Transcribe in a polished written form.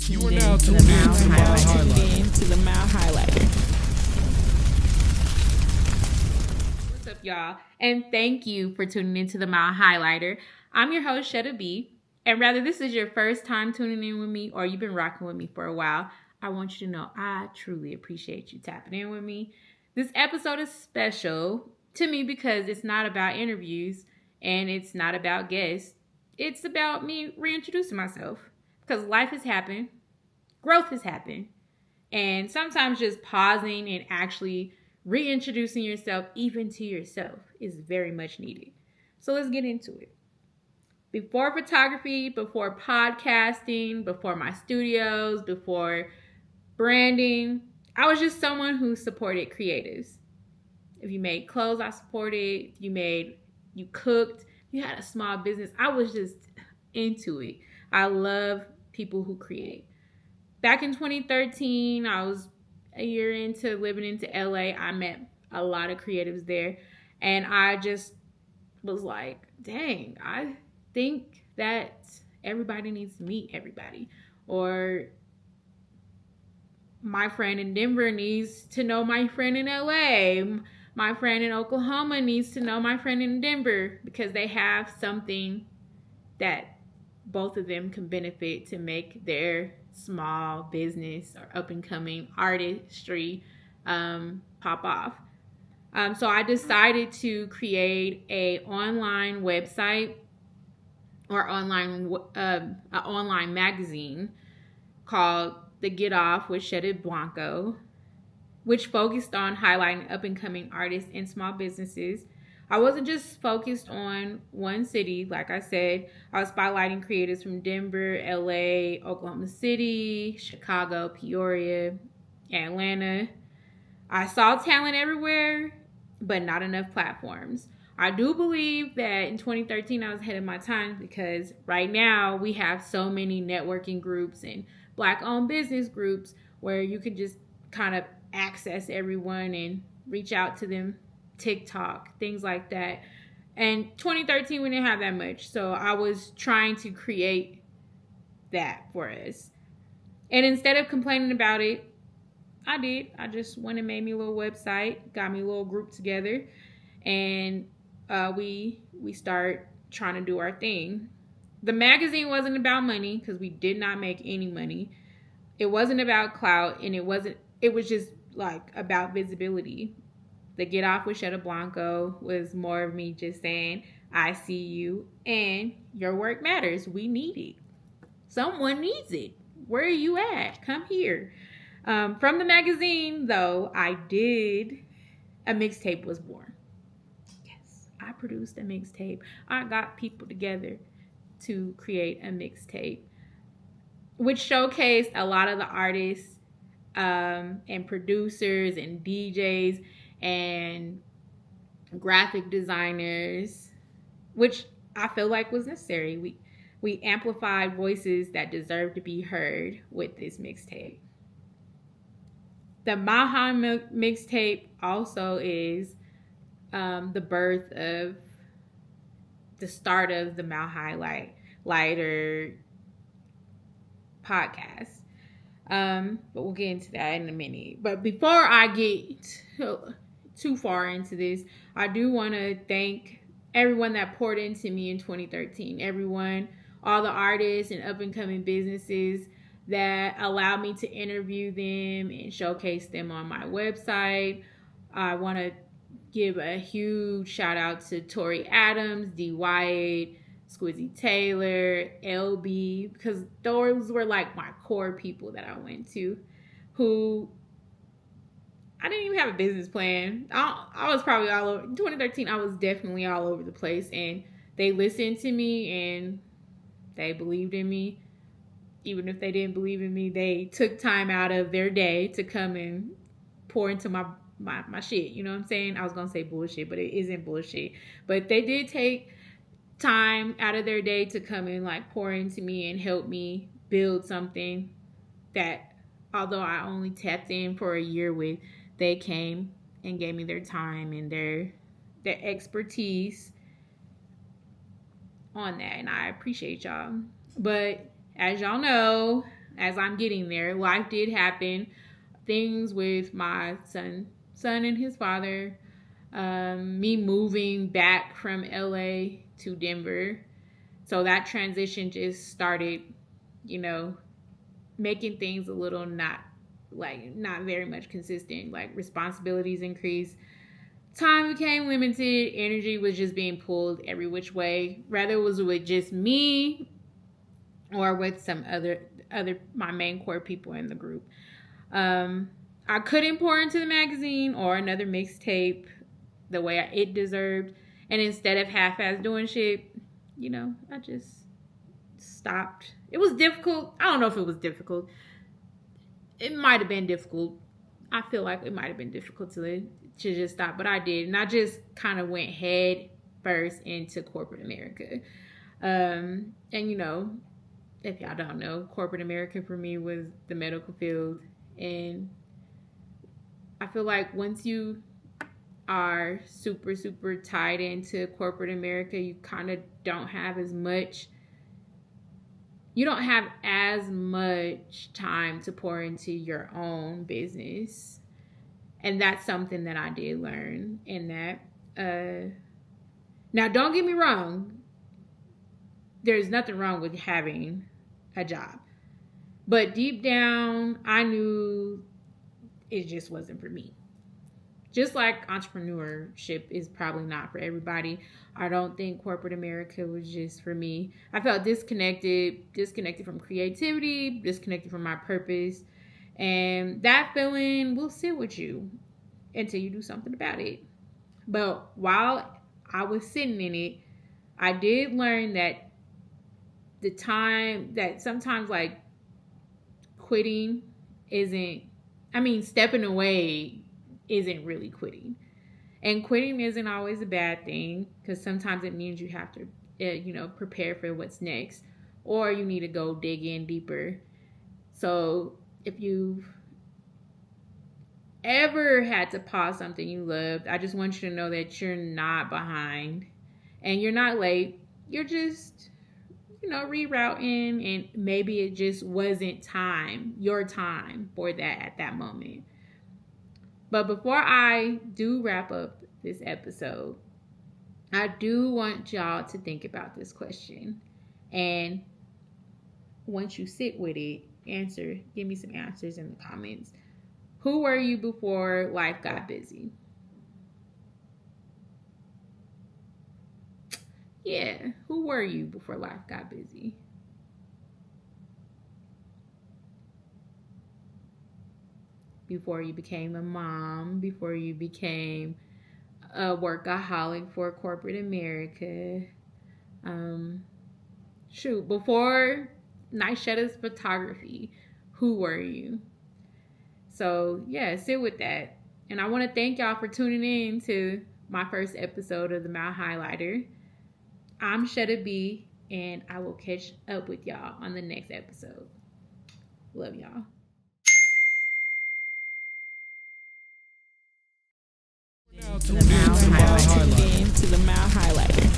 You are now tuned in to the Mile Highlighter. To the Mile Highlighter. What's up, y'all? And thank you for tuning into the Mile Highlighter. I'm your host, Shetta B. And rather this is your first time tuning in with me or you've been rocking with me for a while, I want you to know I truly appreciate you tapping in with me. This episode is special to me because it's not about interviews and it's not about guests. It's about me reintroducing myself because life has happened, growth has happened, and sometimes just pausing and actually reintroducing yourself even to yourself is very much needed. So let's get into it. Before photography, before podcasting, before my studios, before branding, I was just someone who supported creatives. If you made clothes, I supported. You cooked, you had a small business, I was just into it. I love people who create. Back in 2013, I was a year into living into LA. I met a lot of creatives there. And I just was like, dang, I think that everybody needs to meet everybody. Or my friend in Denver needs to know my friend in LA. My friend in Oklahoma needs to know my friend in Denver because they have something that both of them can benefit to make their small business or up and coming artistry pop off. So I decided to create a online website or an online magazine called The Get Off with Shetta Blanco, which focused on highlighting up-and-coming artists and small businesses. I wasn't just focused on one city. Like I said, I was spotlighting creators from Denver, LA, Oklahoma City, Chicago, Peoria, Atlanta. I saw talent everywhere, but not enough platforms. I do believe that in 2013 I was ahead of my time because right now we have so many networking groups and Black-owned business groups where you can just kind of access everyone and reach out to them, TikTok, things like that. And 2013 we didn't have that much, so I was trying to create that for us. And instead of complaining about it, I just went and made me a little website, got me a little group together, and we start trying to do our thing. The magazine wasn't about money because we did not make any money. It wasn't about clout, and it was just like about visibility. The Get Off with Shetta Blanco was more of me just saying, I see you and your work matters. We need it. Someone needs it. Where are you at? Come here. From the magazine, though, a mixtape was born. Yes, I produced a mixtape. I got people together to create a mixtape, which showcased a lot of the artists and producers and DJs and graphic designers, which I feel like was necessary. We amplified voices that deserve to be heard with this mixtape. The Maha mixtape also is the birth of the start of the Mile Highlighter podcast. But we'll get into that in a minute. But before I get too far into this, I do want to thank everyone that poured into me in 2013. Everyone, all the artists and up-and-coming businesses that allowed me to interview them and showcase them on my website. I want to give a huge shout out to Tori Adams, D. Wyatt, Squizzy Taylor, LB, because those were like my core people that I went to, who I didn't even have a business plan. I was probably all over. In 2013, I was definitely all over the place, and they listened to me and they believed in me. Even if they didn't believe in me, they took time out of their day to come and pour into my shit. You know what I'm saying? I was going to say bullshit, but it isn't bullshit. But they did take time out of their day to come and like pour into me and help me build something that, although I only tapped in for a year with, they came and gave me their time and their expertise on that, and I appreciate y'all. But as y'all know, as I'm getting there, life did happen. Things with my son and his father, me moving back from LA to Denver. So that transition just started, you know, making things a little not very much consistent. Like responsibilities increased, time became limited, energy was just being pulled every which way. Whether it was with just me or with some other my main core people in the group. I couldn't pour into the magazine or another mixtape the way it deserved. And instead of half-ass doing shit, you know, I just stopped. It was difficult. I don't know if it was difficult. It might have been difficult. I feel like it might have been difficult to just stop, but I did. And I just kind of went head first into corporate America. And, you know, if y'all don't know, corporate America for me was the medical field. And I feel like once you are super, super tied into corporate America, you kind of don't have as much time to pour into your own business. And that's something that I did learn in that. Now, don't get me wrong. There's nothing wrong with having a job. But deep down, I knew it just wasn't for me. Just like entrepreneurship is probably not for everybody. I don't think corporate America was just for me. I felt disconnected from creativity, disconnected from my purpose. And that feeling will sit with you until you do something about it. But while I was sitting in it, I did learn that sometimes like stepping away isn't really quitting. And quitting isn't always a bad thing, because sometimes it means you have to, prepare for what's next, or you need to go dig in deeper. So if you've ever had to pause something you loved, I just want you to know that you're not behind and you're not late. You're just, rerouting, and maybe it just wasn't your time for that at that moment. But before I do wrap up this episode, I do want y'all to think about this question. And once you sit with it, give me some answers in the comments. Who were you before life got busy? Yeah, who were you before life got busy? Before you became a mom, before you became a workaholic for corporate America. Before Shetta's photography, who were you? So yeah, sit with that. And I want to thank y'all for tuning in to my first episode of the Mouth Highlighter. I'm Shetta B, and I will catch up with y'all on the next episode. Love y'all. Now tuned in to the Mouth Highlighter.